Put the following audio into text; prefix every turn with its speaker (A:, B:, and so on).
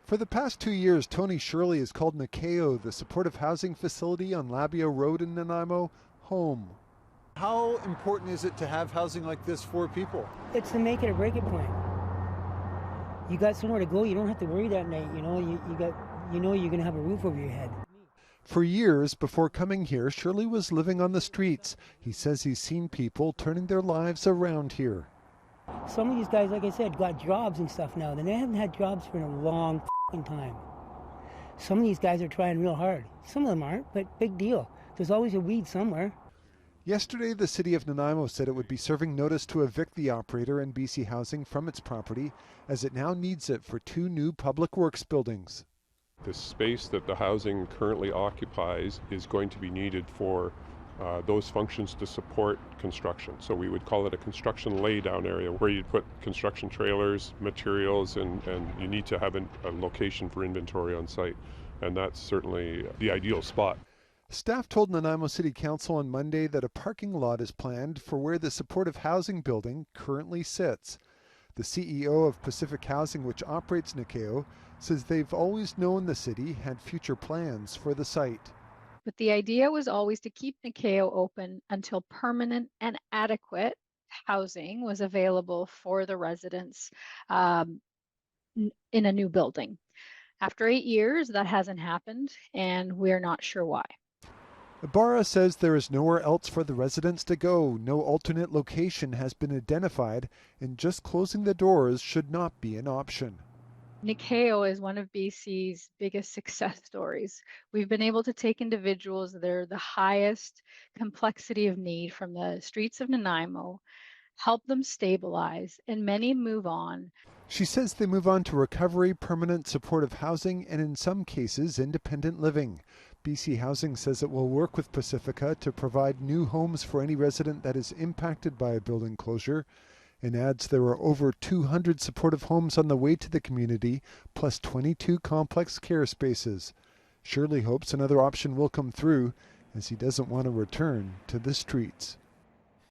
A: For the past 2 years, Tony Shirley has called Nikeo, the supportive housing facility on Labieux Road in Nanaimo, home. How important is it to have housing like this for people?
B: It's the make it or break it point. You got somewhere to go. You don't have to worry that night. You know you're going to have a roof over your head.
A: For years before coming here, Shirley was living on the streets. He says he's seen people turning their lives around here.
B: Some of these guys, like I said, got jobs and stuff now. They haven't had jobs for a long time. Some of these guys are trying real hard. Some of them aren't, but big deal. There's always a weed somewhere.
A: Yesterday, the city of Nanaimo said it would be serving notice to evict the operator and BC Housing from its property, as it now needs it for 2 new public works buildings.
C: The space that the housing currently occupies is going to be needed for those functions to support construction. So we would call it a construction laydown area where you'd put construction trailers, materials, and you need to have a location for inventory on site. And that's certainly the ideal spot.
A: Staff told Nanaimo City Council on Monday that a parking lot is planned for where the supportive housing building currently sits. The CEO of Pacific Housing, which operates Nikeo, says they've always known the city had future plans for the site.
D: But the idea was always to keep Nikeo open until permanent and adequate housing was available for the residents in a new building. After 8 years, that hasn't happened, and we're not sure why.
A: Ibarra says there is nowhere else for the residents to go. No alternate location has been identified, and just closing the doors should not be an option.
D: Nikeo is one of BC's biggest success stories. We've been able to take individuals that are the highest complexity of need from the streets of Nanaimo, help them stabilize, and many move on.
A: She says they move on to recovery, permanent supportive housing, and in some cases, independent living. BC Housing says it will work with Pacifica to provide new homes for any resident that is impacted by a building closure, and adds there are over 200 supportive homes on the way to the community, plus 22 complex care spaces. Shirley hopes another option will come through, as he doesn't want to return to the streets.